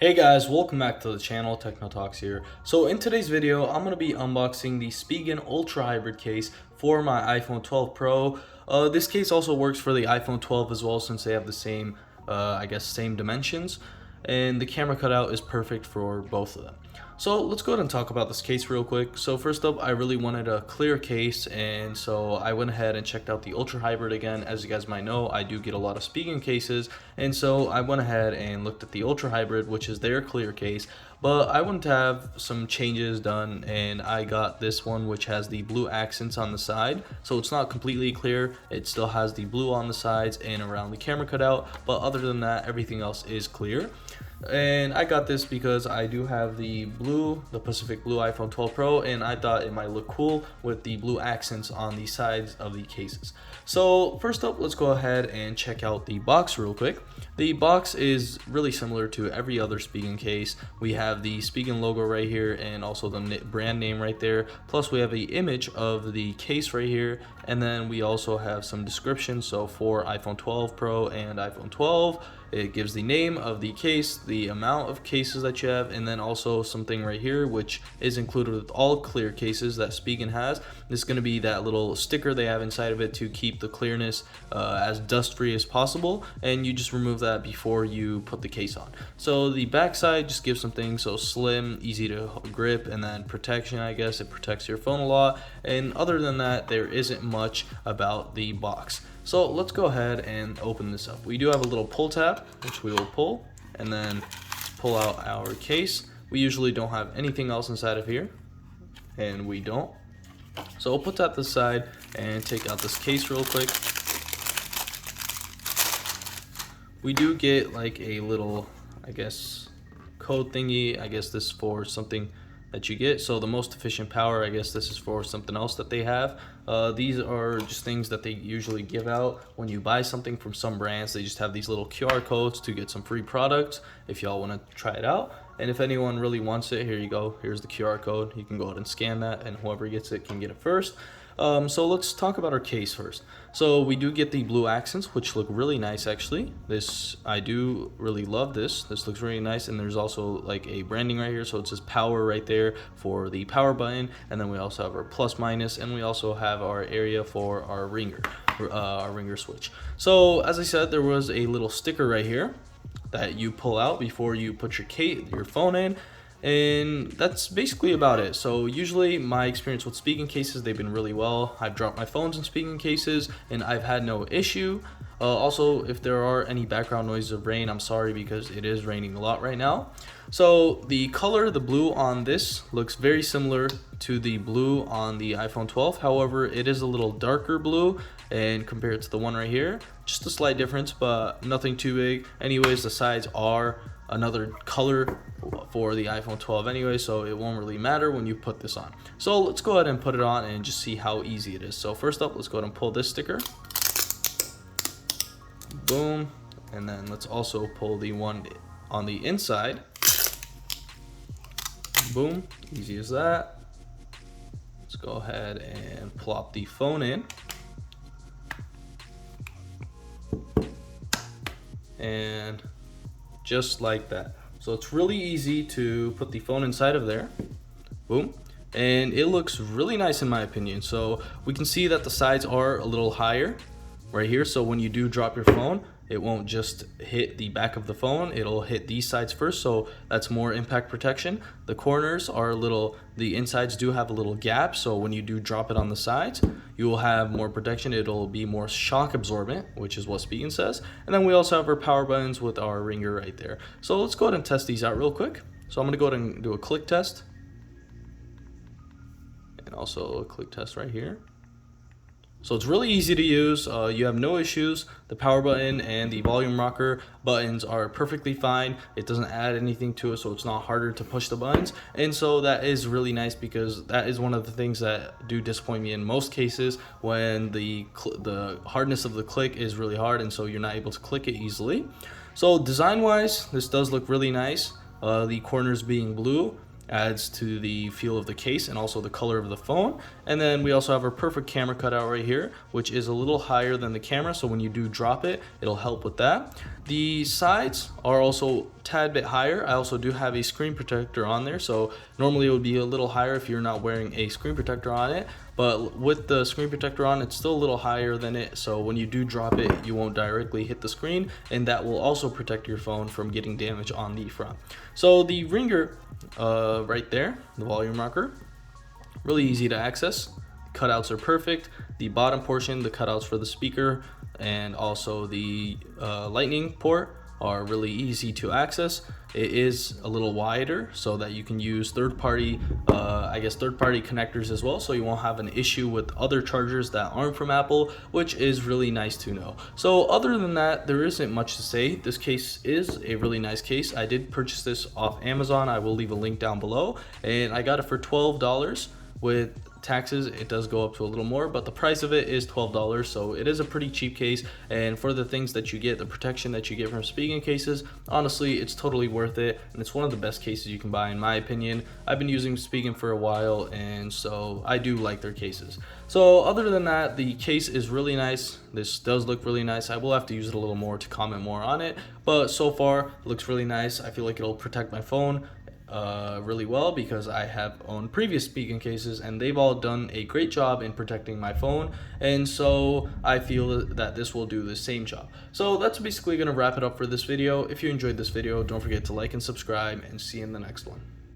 Hey guys, welcome back to the channel. Techno Talks here. So in today's video, I'm going to be unboxing the Spigen Ultra Hybrid Case for my iPhone 12 Pro. This case also works for the iPhone 12 as well, since they have the same, same dimensions. And the camera cutout is perfect for both of them. So let's go ahead and talk about this case real quick. So first up, I really wanted a clear case, and so I went ahead and checked out the Ultra Hybrid again. As you guys might know, I do get a lot of Spigen cases, and so I went ahead and looked at the Ultra Hybrid, which is their clear case, but I wanted to have some changes done, and I got this one, which has the blue accents on the side. So it's not completely clear, it still has the blue on the sides and around the camera cutout, but other than that, everything else is clear. And I got this because I do have the Pacific Blue iPhone 12 Pro, and I thought it might look cool with the blue accents on the sides of the cases. So first up, let's go ahead and check out the box real quick. The box is really similar to every other Spigen case. We have the Spigen logo right here and also the brand name right there. Plus we have the image of the case right here, and then we also have some description. So for iPhone 12 Pro and iPhone 12, it gives the name of the case, the amount of cases that you have, and then also something right here which is included with all clear cases that Spigen has. This is going to be that little sticker they have inside of it to keep the clearness as dust free as possible, and you just remove that before you put the case on. So the back side just gives some things, so slim, easy to grip, and then protection. I guess it protects your phone a lot, and other than that, there isn't much about the box. So let's go ahead and open this up. We do have a little pull tab, which we will pull, and then pull out our case. We usually don't have anything else inside of here, and we don't. So we'll put that to the side and take out this case real quick. We do get like a little, code thingy. I guess this is for something that you get. So the most efficient power, I guess this is for something else that they have. These are just things that they usually give out when you buy something from some brands. They just have these little QR codes to get some free products if y'all want to try it out. And if anyone really wants it, here you go. Here's the QR code. You can go ahead and scan that, and whoever gets it can get it first. So let's talk about our case first. So we do get the blue accents, which look really nice actually. I do really love this. This looks really nice, and there's also like a branding right here. So it says power right there for the power button, and then we also have our plus minus, and we also have our area for our ringer switch. So as I said, there was a little sticker right here that you pull out before you put your phone in. And that's basically about it. So usually my experience with Spigen cases, they've been really well. I've dropped my phones in Spigen cases and I've had no issue. Also, if there are any background noises of rain, I'm sorry, because it is raining a lot right now. So the color, the blue on this, looks very similar to the blue on the iPhone 12. However, it is a little darker blue and compared to the one right here. Just a slight difference, but nothing too big. Anyways, the sides are another color for the iPhone 12 anyway, so it won't really matter when you put this on. So let's go ahead and put it on and just see how easy it is. So first up, let's go ahead and pull this sticker. Boom. And then let's also pull the one on the inside. Boom. Easy as that. Let's go ahead and plop the phone in. And just like that. So it's really easy to put the phone inside of there. Boom. And it looks really nice in my opinion. So we can see that the sides are a little higher right here. So when you do drop your phone, it won't just hit the back of the phone, it'll hit these sides first, so that's more impact protection. The corners are the insides do have a little gap, so when you do drop it on the sides, you will have more protection. It'll be more shock absorbent, which is what Spigen says. And then we also have our power buttons with our ringer right there. So let's go ahead and test these out real quick. So I'm gonna go ahead and do a click test. And also a click test right here. So it's really easy to use. You have no issues. The power button and the volume rocker buttons are perfectly fine. It doesn't add anything to it, so it's not harder to push the buttons. And so that is really nice, because that is one of the things that do disappoint me in most cases, when the hardness of the click is really hard, and so you're not able to click it easily. So design wise, this does look really nice. The corners being blue. adds to the feel of the case and also the color of the phone. And then we also have our perfect camera cutout right here, which is a little higher than the camera, so when you do drop it, it'll help with that. The sides are also a tad bit higher. I also do have a screen protector on there, so normally it would be a little higher if you're not wearing a screen protector on it, but with the screen protector on, it's still a little higher than it, so when you do drop it, you won't directly hit the screen, and that will also protect your phone from getting damage on the front. So the ringer right there, the volume rocker, really easy to access. Cutouts are perfect. The bottom portion, the cutouts for the speaker and also the lightning port are really easy to access. It is a little wider so that you can use third-party connectors as well, so you won't have an issue with other chargers that aren't from Apple, which is really nice to know. So other than that, there isn't much to say. This case is a really nice case. I did purchase this off Amazon. I will leave a link down below, and I got it for $12. With taxes, it does go up to a little more, but the price of it is $12, so it is a pretty cheap case. And for the things that you get, the protection that you get from Spigen cases, honestly, it's totally worth it, and it's one of the best cases you can buy in my opinion. I've been using Spigen for a while, and so I do like their cases. So other than that, the case is really nice. This does look really nice. I will have to use it a little more to comment more on it, but so far it looks really nice. I feel like it'll protect my phone really well, because I have owned previous Spigen cases and they've all done a great job in protecting my phone, and so I feel that this will do the same job. So that's basically going to wrap it up for this video. If you enjoyed this video, don't forget to like and subscribe, and see you in the next one.